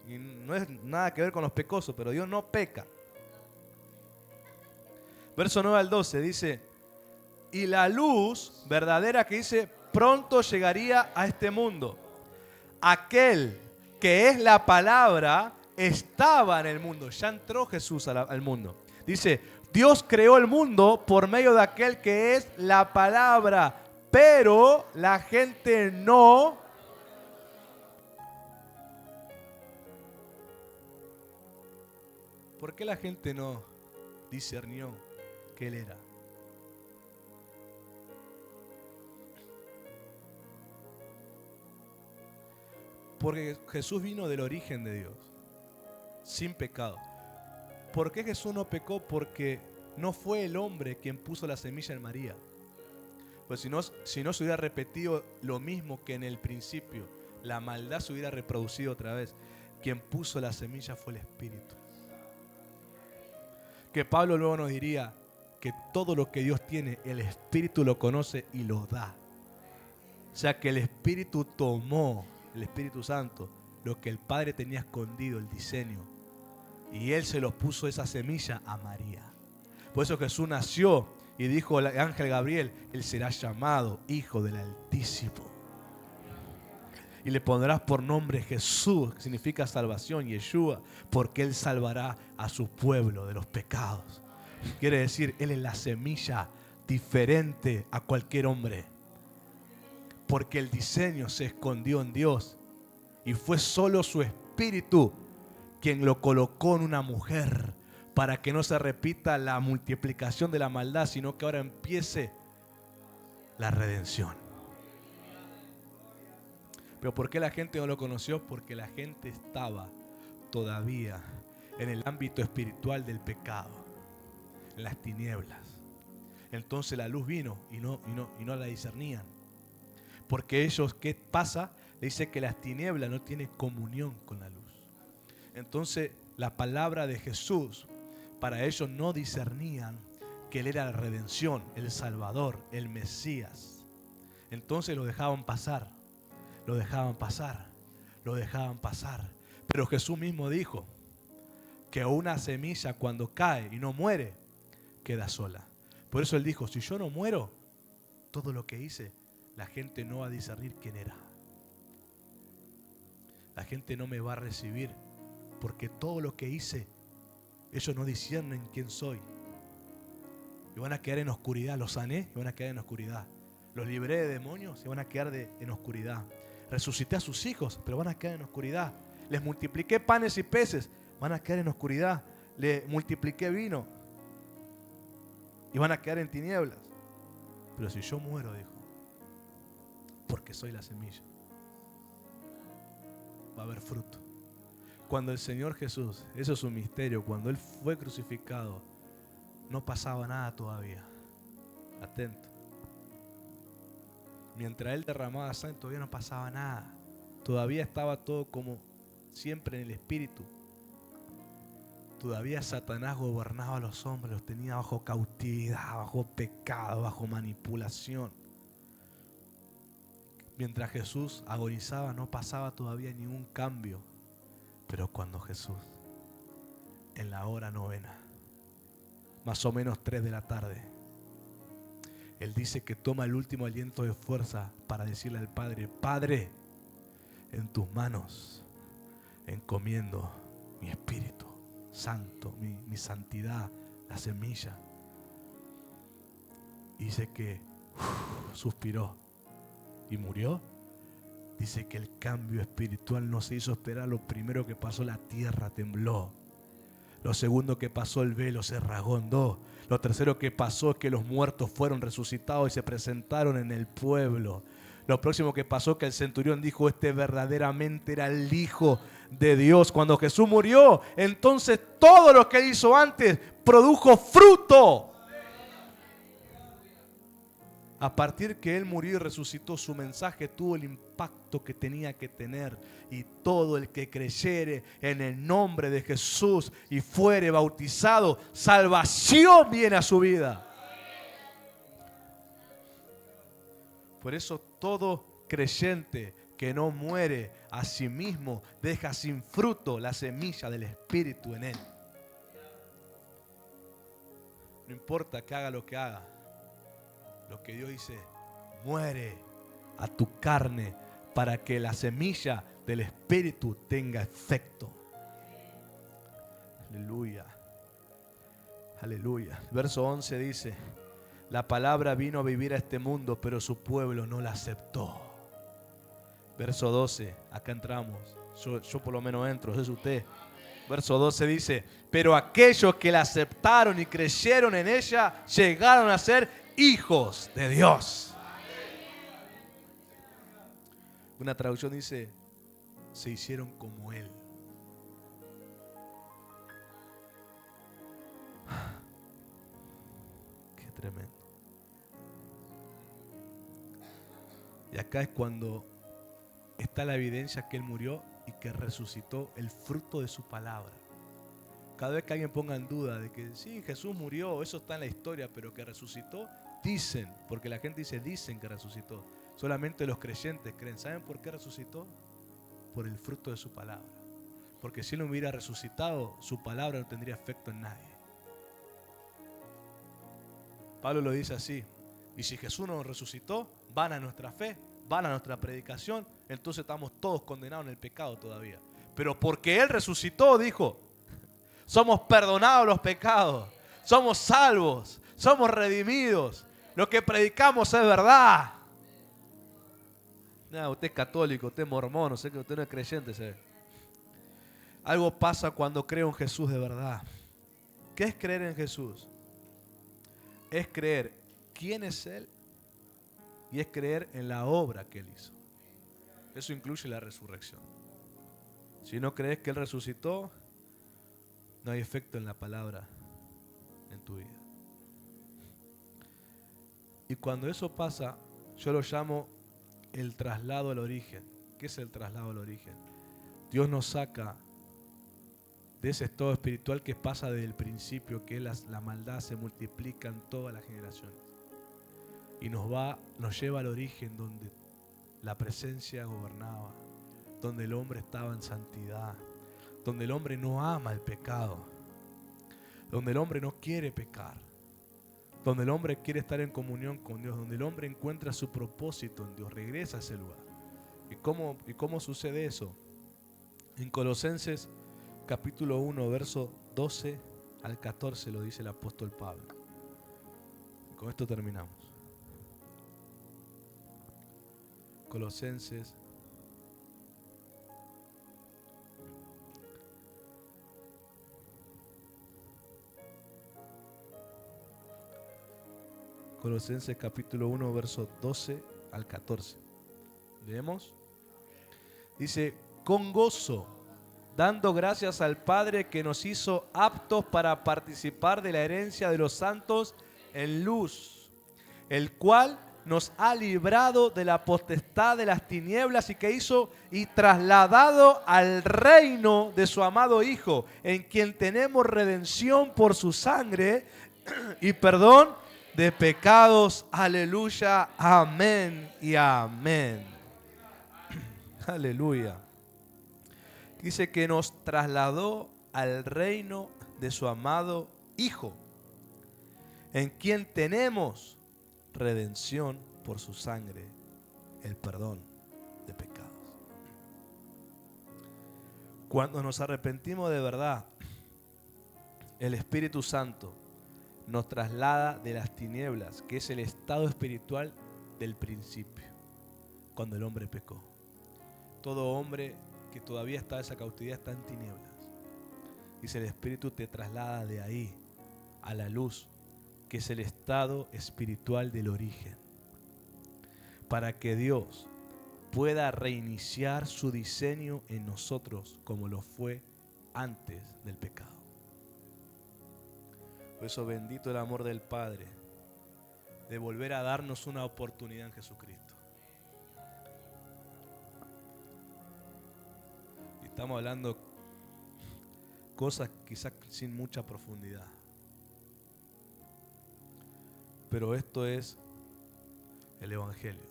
Y no es nada que ver con los pecosos, pero Dios no peca. Verso 9 al 12 dice, y la luz verdadera que dice, pronto llegaría a este mundo. Aquel que es la palabra estaba en el mundo. Ya entró Jesús al mundo. Dice, Dios creó el mundo por medio de aquel que es la palabra, pero la gente no. ¿Por qué la gente no discernió que Él era? Porque Jesús vino del origen de Dios, sin pecado. ¿Por qué Jesús no pecó? Porque no fue el hombre quien puso la semilla en María. Pues si no se hubiera repetido lo mismo que en el principio, la maldad se hubiera reproducido otra vez. Quien puso la semilla fue el Espíritu. Que Pablo luego nos diría que todo lo que Dios tiene, el Espíritu lo conoce y lo da. O sea que el Espíritu tomó, el Espíritu Santo, lo que el Padre tenía escondido, el diseño, y Él se los puso esa semilla a María. Por eso Jesús nació y dijo el ángel Gabriel, Él será llamado Hijo del Altísimo. Y le pondrás por nombre Jesús, que significa salvación, Yeshua, porque Él salvará a su pueblo de los pecados. Quiere decir, Él es la semilla diferente a cualquier hombre. Porque el diseño se escondió en Dios. Y fue solo su espíritu quien lo colocó en una mujer, para que no se repita la multiplicación de la maldad, sino que ahora empiece la redención. Pero ¿por qué la gente no lo conoció? Porque la gente estaba todavía en el ámbito espiritual del pecado, en las tinieblas. Entonces la luz vino y no la discernían. Porque ellos, ¿qué pasa? Dice que las tinieblas no tienen comunión con la luz. Entonces la palabra de Jesús, para ellos no discernían que Él era la redención, el Salvador, el Mesías. Entonces lo dejaban pasar, lo dejaban pasar, lo dejaban pasar. Pero Jesús mismo dijo que una semilla cuando cae y no muere, queda sola. Por eso Él dijo, si yo no muero, todo lo que hice, la gente no va a discernir quién era. La gente no me va a recibir, porque todo lo que hice, ellos no disciernen quién soy. Y van a quedar en oscuridad. Los sané y van a quedar en oscuridad. Los libré de demonios y van a quedar en oscuridad. Resucité a sus hijos, pero van a quedar en oscuridad. Les multipliqué panes y peces, van a quedar en oscuridad. Les multipliqué vino y van a quedar en tinieblas. Pero si yo muero, dijo, porque soy la semilla, va a haber fruto. Cuando el Señor Jesús, eso es un misterio, cuando Él fue crucificado, no pasaba nada todavía. Atento. Mientras Él derramaba sangre, todavía no pasaba nada. Todavía estaba todo como siempre en el espíritu. Todavía Satanás gobernaba a los hombres, los tenía bajo cautividad, bajo pecado, bajo manipulación. Mientras Jesús agonizaba, no pasaba todavía ningún cambio. Pero cuando Jesús, en la hora novena, más o menos 3 de la tarde, Él dice que toma el último aliento de fuerza para decirle al Padre, Padre, en tus manos encomiendo mi espíritu santo, mi santidad, la semilla. Y dice que suspiró y murió. Dice que el cambio espiritual no se hizo esperar. Lo primero que pasó, la tierra tembló. Lo segundo que pasó, el velo se rasgó en dos. Lo tercero que pasó es que los muertos fueron resucitados y se presentaron en el pueblo. Lo próximo que pasó, que el centurión dijo, este verdaderamente era el Hijo de Dios. Cuando Jesús murió, entonces todo lo que hizo antes produjo fruto. A partir que Él murió y resucitó, su mensaje tuvo el impacto que tenía que tener. Y todo el que creyere en el nombre de Jesús y fuere bautizado, salvación viene a su vida. Por eso todo creyente que no muere a sí mismo deja sin fruto la semilla del Espíritu en él. No importa que haga lo que haga. Lo que Dios dice, muere a tu carne para que la semilla del Espíritu tenga efecto. Aleluya. Aleluya. Verso 11 dice, la palabra vino a vivir a este mundo, pero su pueblo no la aceptó. Verso 12, acá entramos. Yo por lo menos entro, es usted. Verso 12 dice, pero aquellos que la aceptaron y creyeron en ella, llegaron a ser hijos de Dios. Una traducción dice, se hicieron como Él. Qué tremendo. Y acá es cuando está la evidencia que Él murió y que resucitó, el fruto de su palabra. Cada vez que alguien ponga en duda de que sí, Jesús murió, eso está en la historia, pero que resucitó, dicen, porque la gente dice, dicen que resucitó. Solamente los creyentes creen. ¿Saben por qué resucitó? Por el fruto de su palabra. Porque si Él no hubiera resucitado, su palabra no tendría efecto en nadie. Pablo lo dice así, y si Jesús no resucitó, van a nuestra fe, van a nuestra predicación, entonces estamos todos condenados en el pecado todavía. Pero porque Él resucitó, dijo, somos perdonados los pecados, somos salvos, somos redimidos. Lo que predicamos es verdad. No, usted es católico, usted es mormón, no sé que usted no es creyente. ¿Sí? Algo pasa cuando creo en Jesús de verdad. ¿Qué es creer en Jesús? Es creer quién es Él y es creer en la obra que Él hizo. Eso incluye la resurrección. Si no crees que Él resucitó, no hay efecto en la palabra en tu vida. Y cuando eso pasa, yo lo llamo el traslado al origen. ¿Qué es el traslado al origen? Dios nos saca de ese estado espiritual que pasa desde el principio, que la maldad se multiplica en todas las generaciones. Y nos lleva al origen donde la presencia gobernaba, donde el hombre estaba en santidad, donde el hombre no ama el pecado, donde el hombre no quiere pecar, donde el hombre quiere estar en comunión con Dios, donde el hombre encuentra su propósito en Dios, regresa a ese lugar. ¿Y cómo sucede eso? En Colosenses capítulo 1, verso 12 al 14 lo dice el apóstol Pablo. Con esto terminamos. Colosenses capítulo 1, verso 12 al 14. ¿Leemos? Dice, con gozo, dando gracias al Padre que nos hizo aptos para participar de la herencia de los santos en luz, el cual nos ha librado de la potestad de las tinieblas y trasladado al reino de su amado Hijo, en quien tenemos redención por su sangre y perdón de pecados. Aleluya, amén y amén. Aleluya. Dice que nos trasladó al reino de su amado Hijo, en quien tenemos redención por su sangre, el perdón de pecados. Cuando nos arrepentimos de verdad, el Espíritu Santo nos traslada de las tinieblas, que es el estado espiritual del principio, cuando el hombre pecó. Todo hombre que todavía está en esa cautividad está en tinieblas. Dice, el Espíritu te traslada de ahí a la luz, que es el estado espiritual del origen, para que Dios pueda reiniciar su diseño en nosotros como lo fue antes del pecado. Por eso bendito el amor del Padre de volver a darnos una oportunidad en Jesucristo. Y estamos hablando cosas quizás sin mucha profundidad. Pero esto es el Evangelio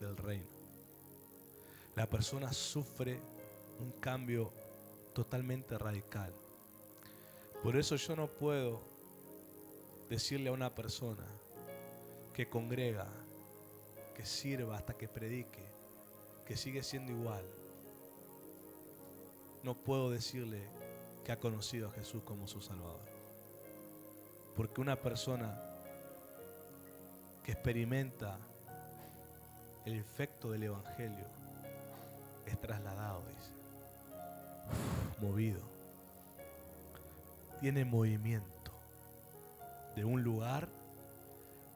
del reino. La persona sufre un cambio totalmente radical. Por eso yo no puedo decirle a una persona que congrega, que sirva hasta que predique, que sigue siendo igual. No puedo decirle que ha conocido a Jesús como su Salvador. Porque una persona que experimenta el efecto del Evangelio es trasladado, dice, movido. Tiene movimiento de un lugar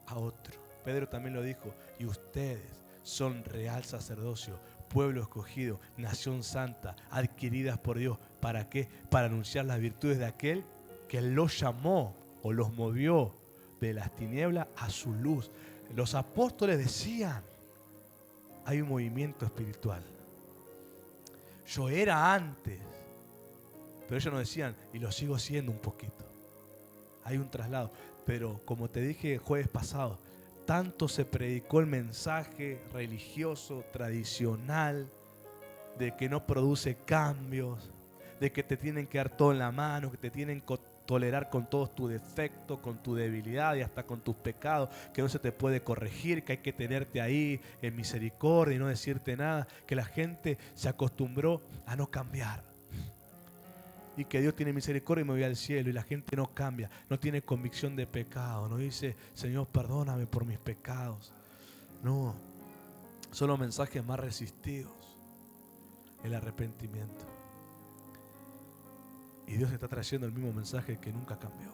a otro. Pedro también lo dijo, y ustedes son real sacerdocio, pueblo escogido, nación santa, adquiridas por Dios. ¿Para qué? Para anunciar las virtudes de aquel que los llamó o los movió de las tinieblas a su luz. Los apóstoles decían, hay un movimiento espiritual. Yo era antes, pero ellos nos decían, y lo sigo siendo un poquito. Hay un traslado. Pero como te dije el jueves pasado, tanto se predicó el mensaje religioso, tradicional, de que no produce cambios, de que te tienen que dar todo en la mano, que te tienen que tolerar con todos tus defectos, con tu debilidad y hasta con tus pecados, que no se te puede corregir, que hay que tenerte ahí en misericordia y no decirte nada, que la gente se acostumbró a no cambiar. Y que Dios tiene misericordia y me voy al cielo, y la gente no cambia, no tiene convicción de pecado, no dice, Señor, perdóname por mis pecados. No, son los mensajes más resistidos, el arrepentimiento. Y Dios está trayendo el mismo mensaje que nunca cambió.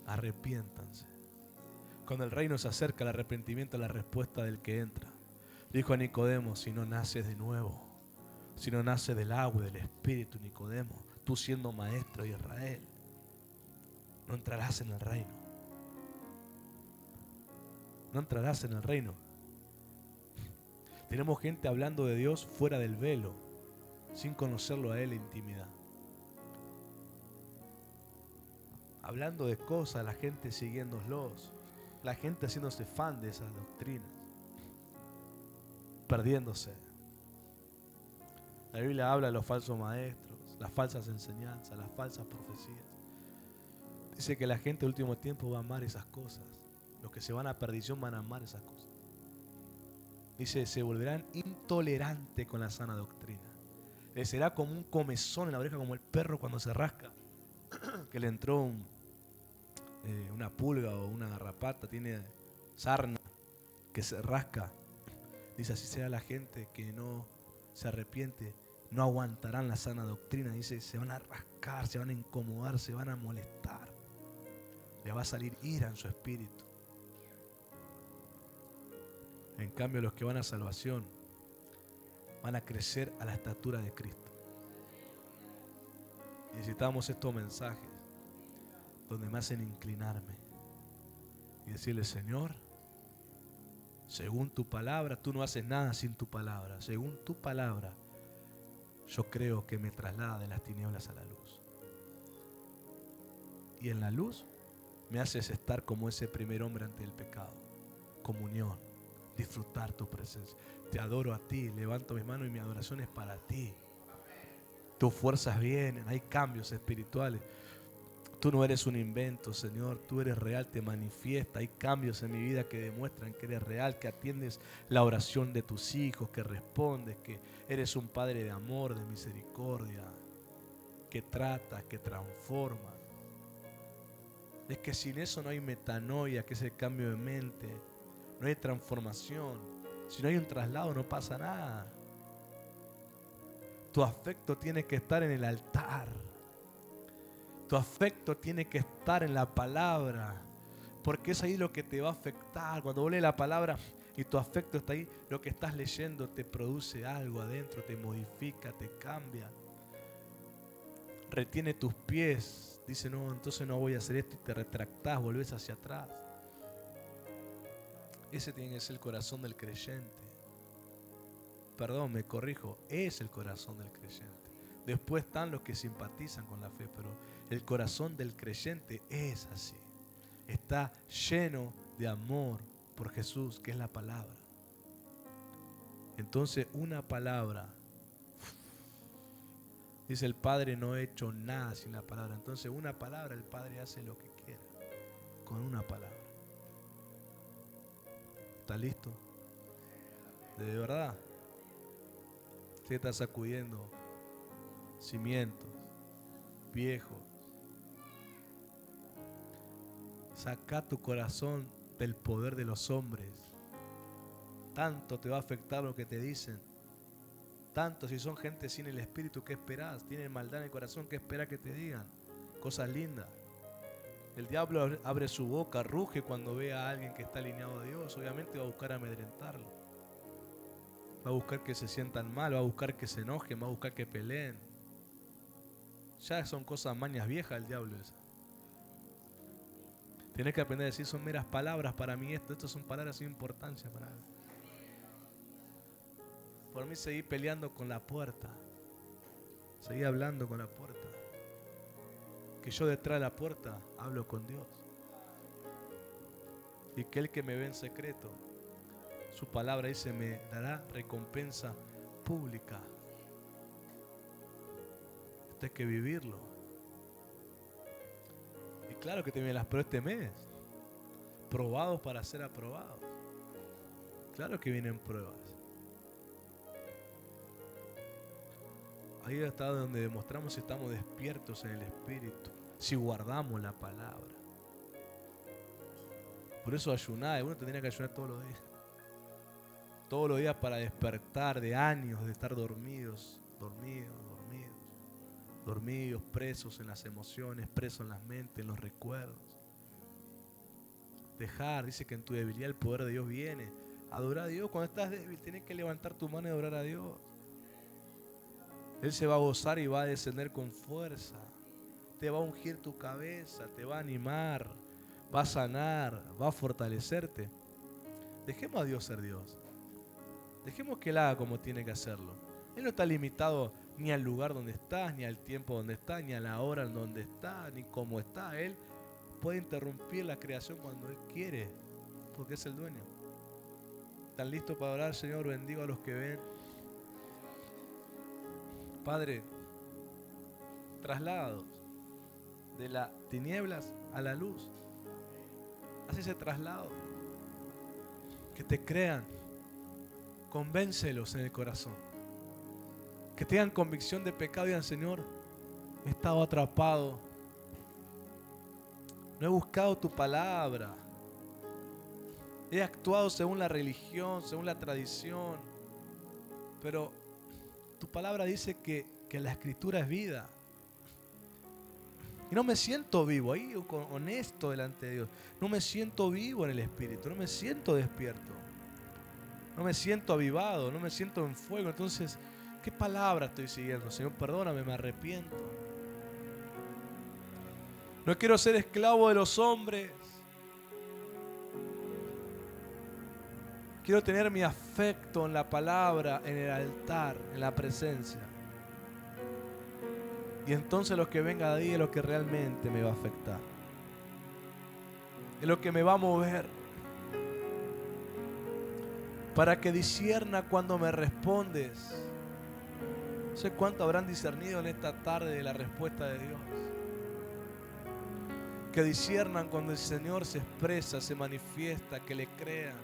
Arrepiéntanse. Cuando el reino se acerca, el arrepentimiento es la respuesta del que entra. Dijo a Nicodemo, si no naces de nuevo, si no naces del agua y del Espíritu, Nicodemo, tú siendo maestro de Israel, no entrarás en el reino. No entrarás en el reino. Tenemos gente hablando de Dios fuera del velo, sin conocerlo a Él en intimidad. Hablando de cosas, la gente siguiéndolos, la gente haciéndose fan de esas doctrinas, perdiéndose. La Biblia habla de los falsos maestros, las falsas enseñanzas, las falsas profecías. Dice que la gente del último tiempo va a amar esas cosas. Los que se van a perdición van a amar esas cosas. Dice, se volverán intolerantes con la sana doctrina. Les será como un comezón en la oreja, como el perro cuando se rasca, que le entró una pulga o una garrapata, tiene sarna, que se rasca. Dice, así será la gente que no se arrepiente, no aguantarán la sana doctrina. Dice, se van a rascar, se van a incomodar, se van a molestar. Le va a salir ira en su espíritu. En cambio, los que van a salvación van a crecer a la estatura de Cristo. Necesitamos estos mensajes donde me hacen inclinarme y decirle, Señor, según tu palabra, tú no haces nada sin tu palabra. Según tu palabra, yo creo que me traslada de las tinieblas a la luz. Y en la luz me haces estar como ese primer hombre ante el pecado. Comunión, disfrutar tu presencia. Te adoro a ti, levanto mis manos y mi adoración es para ti. Tus fuerzas vienen, hay cambios espirituales. Tú no eres un invento, Señor, tú eres real, te manifiesta. Hay cambios en mi vida que demuestran que eres real, que atiendes la oración de tus hijos, que respondes, que eres un Padre de amor, de misericordia, que trata, que transforma. Es que sin eso no hay metanoia, que es el cambio de mente, no hay transformación. Si no hay un traslado no pasa nada. Tu afecto tiene que estar en el altar. Tu afecto tiene que estar en la palabra, porque es ahí lo que te va a afectar. Cuando vos lees la palabra y tu afecto está ahí, lo que estás leyendo te produce algo adentro, te modifica, te cambia. Retiene tus pies, dice, no, entonces no voy a hacer esto, y te retractás, volvés hacia atrás. Ese tiene que ser el corazón del creyente. Perdón, me corrijo, es el corazón del creyente. Después están los que simpatizan con la fe, pero el corazón del creyente es así. Está lleno de amor por Jesús, que es la palabra. Entonces, una palabra. Dice el Padre, no he hecho nada sin la palabra. Entonces, una palabra, el Padre hace lo que quiera. Con una palabra. ¿Está listo? De verdad. Se está sacudiendo cimientos viejos. Saca tu corazón del poder de los hombres. Tanto te va a afectar lo que te dicen. Tanto si son gente sin el Espíritu, ¿qué esperás? Tienen maldad en el corazón, ¿qué esperás que te digan? Cosas lindas. El diablo abre su boca, ruge cuando ve a alguien que está alineado a Dios. Obviamente va a buscar amedrentarlo. Va a buscar que se sientan mal, va a buscar que se enojen, va a buscar que peleen. Ya son cosas, mañas viejas del diablo esas. Tienes que aprender a decir, son meras palabras para mí estas son palabras sin importancia para mí. Por mí seguí peleando con la puerta. Seguí hablando con la puerta. Que yo detrás de la puerta hablo con Dios. Y que el que me ve en secreto, su palabra dice, me dará recompensa pública. Esto hay que vivirlo. Y claro que te vienen las pruebas este mes. Probados para ser aprobados. Claro que vienen pruebas. Ahí está donde demostramos si estamos despiertos en el Espíritu, si guardamos la palabra. Por eso ayunar, uno tendría que ayunar todos los días. todos los días para despertar de años de estar dormidos, presos en las emociones, presos en las mentes, en los recuerdos. Dejar, dice que en tu debilidad el poder de Dios viene. Adorar a Dios cuando estás débil, tienes que levantar tu mano y adorar a Dios. Él se va a gozar y va a descender con fuerza. Te va a ungir tu cabeza, te va a animar, va a sanar, va a fortalecerte. Dejemos a Dios ser Dios. Dejemos que Él haga como tiene que hacerlo. Él no está limitado ni al lugar donde estás, ni al tiempo donde estás, ni a la hora en donde está, ni cómo está. Él puede interrumpir la creación cuando Él quiere, porque es el dueño. ¿Están listos para orar? Señor, bendigo a los que ven. Padre, traslados de las tinieblas a la luz. Haz ese traslado. Que te crean. Convéncelos en el corazón. Que tengan convicción de pecado y digan, Señor, he estado atrapado. No he buscado tu palabra. He actuado según la religión, según la tradición. Pero tu palabra dice que la escritura es vida. Y no me siento vivo, ahí honesto delante de Dios. No me siento vivo en el Espíritu, no me siento despierto. No me siento avivado, no me siento en fuego. Entonces, ¿qué palabra estoy siguiendo? Señor, perdóname, me arrepiento. No quiero ser esclavo de los hombres. Quiero tener mi afecto en la palabra, en el altar, en la presencia. Y entonces lo que venga de ahí es lo que realmente me va a afectar. Es lo que me va a mover. Para que discierna cuando me respondes. No sé cuánto habrán discernido en esta tarde de la respuesta de Dios. Que disciernan cuando el Señor se expresa, se manifiesta, que le crean.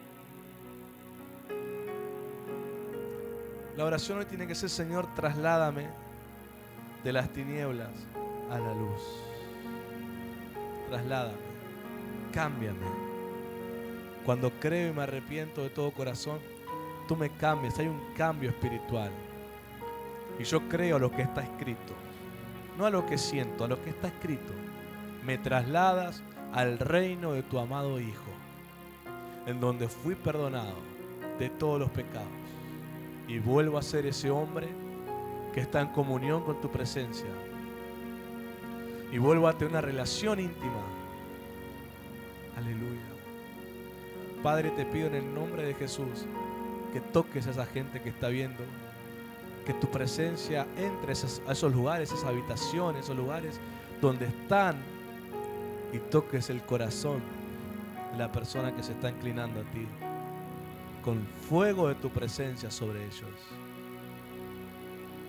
La oración hoy tiene que ser, Señor, trasládame de las tinieblas a la luz. Trasládame, cámbiame. Cuando creo y me arrepiento de todo corazón, tú me cambias, hay un cambio espiritual. Y yo creo a lo que está escrito, no a lo que siento, a lo que está escrito. Me trasladas al reino de tu amado Hijo, en donde fui perdonado de todos los pecados. Y vuelvo a ser ese hombre que está en comunión con tu presencia. Y vuelvo a tener una relación íntima. Aleluya. Padre, te pido en el nombre de Jesús que toques a esa gente que está viendo. Que tu presencia entre a esos lugares, esas habitaciones, esos lugares donde están. Y toques el corazón de la persona que se está inclinando a ti. Con fuego de tu presencia sobre ellos.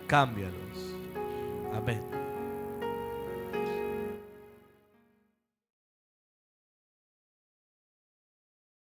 Cámbialos. Amén.